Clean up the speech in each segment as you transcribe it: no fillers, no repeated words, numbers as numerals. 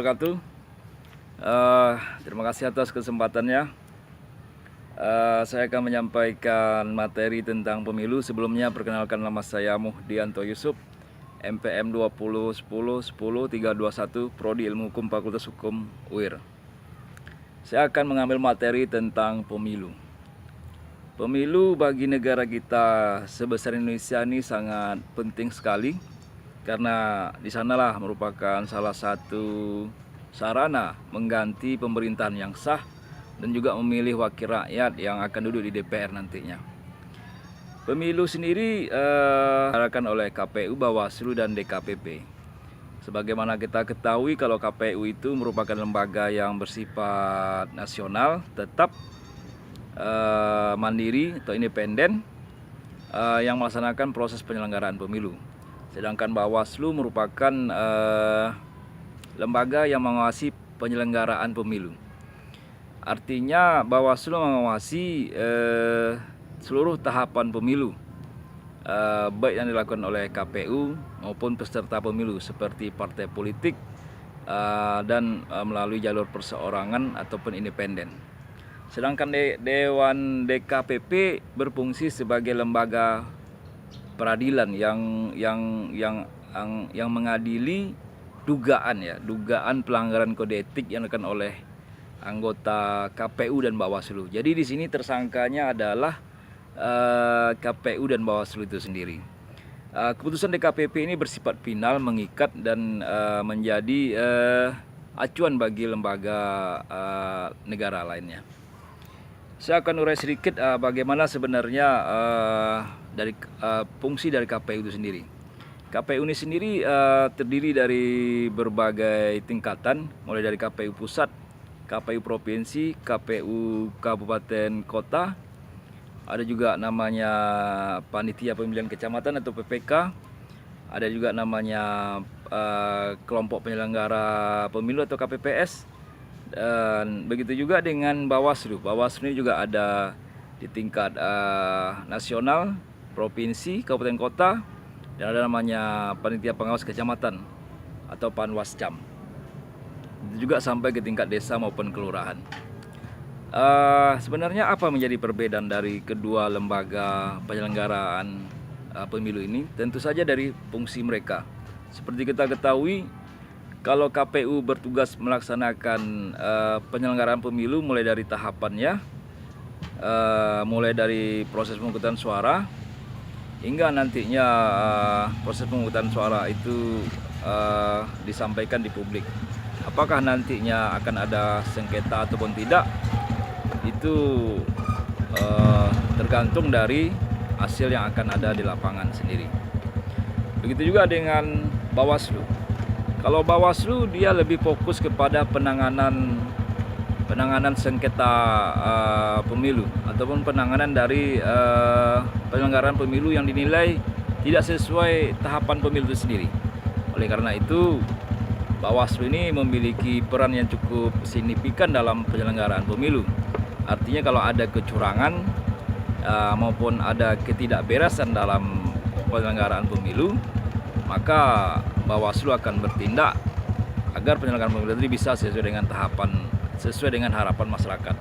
wabarakatuh. Terima kasih atas kesempatannya. Saya akan menyampaikan materi tentang pemilu. Sebelumnya perkenalkan, nama saya Muhdianto Yusuf, MPM 20101010 321, Prodi Ilmu Hukum Fakultas Hukum UIR. Saya akan mengambil materi tentang pemilu. Pemilu bagi negara kita sebesar Indonesia ini sangat penting sekali, karena di sanalah merupakan salah satu sarana mengganti pemerintahan yang sah dan juga memilih wakil rakyat yang akan duduk di DPR nantinya. Pemilu sendiri dilaksanakan oleh KPU, Bawaslu, dan DKPP. Sebagaimana kita ketahui, kalau KPU itu merupakan lembaga yang bersifat nasional, tetap, mandiri atau independen, yang melaksanakan proses penyelenggaraan pemilu. Sedangkan Bawaslu merupakan lembaga yang mengawasi penyelenggaraan pemilu. Artinya Bawaslu mengawasi seluruh tahapan pemilu, baik yang dilakukan oleh KPU maupun peserta pemilu seperti partai politik dan melalui jalur perseorangan ataupun independen. Sedangkan Dewan DKPP berfungsi sebagai lembaga peradilan yang mengadili dugaan pelanggaran kode etik yang dilakukan oleh anggota KPU dan Bawaslu. Jadi di sini tersangkanya adalah KPU dan Bawaslu itu sendiri. Keputusan DKPP ini bersifat final, mengikat, dan menjadi acuan bagi lembaga negara lainnya. Saya akan urai sedikit bagaimana sebenarnya dari fungsi dari KPU itu sendiri. KPU ini sendiri terdiri dari berbagai tingkatan, mulai dari KPU pusat, KPU provinsi, KPU kabupaten kota, ada juga namanya panitia pemilihan kecamatan atau PPK, ada juga namanya kelompok penyelenggara pemilu atau KPPS, dan begitu juga dengan Bawaslu. Bawaslu ini juga ada di tingkat nasional, provinsi, kabupaten kota, dan ada namanya panitia pengawas kecamatan atau Panwascam. Itu juga sampai ke tingkat desa maupun kelurahan. Sebenarnya apa menjadi perbedaan dari kedua lembaga penyelenggaraan pemilu ini? Tentu saja dari fungsi mereka. Seperti kita ketahui, kalau KPU bertugas melaksanakan penyelenggaraan pemilu mulai dari tahapannya, mulai dari proses pemungutan suara hingga nantinya proses pemungutan suara itu disampaikan di publik. Apakah nantinya akan ada sengketa ataupun tidak, itu tergantung dari hasil yang akan ada di lapangan sendiri. Begitu juga dengan Bawaslu. Kalau Bawaslu dia lebih fokus kepada penanganan sengketa pemilu ataupun penanganan dari penyelenggaraan pemilu yang dinilai tidak sesuai tahapan pemilu itu sendiri. Oleh karena itu, Bawaslu ini memiliki peran yang cukup signifikan dalam penyelenggaraan pemilu. Artinya kalau ada kecurangan maupun ada ketidakberesan dalam penyelenggaraan pemilu, maka Bawaslu akan bertindak agar penyelenggaraan pemilu itu bisa sesuai dengan tahapan, sesuai dengan harapan masyarakat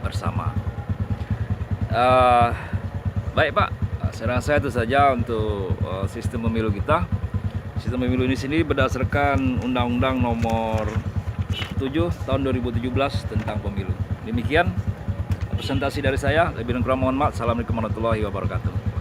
bersama. Baik Pak, saya rasa itu saja untuk sistem pemilu kita. Sistem pemilu ini sendiri berdasarkan Undang-Undang Nomor 7 Tahun 2017 tentang pemilu. Demikian presentasi dari saya. Lebih dan kurang mohon maaf. Assalamualaikum warahmatullahi wabarakatuh.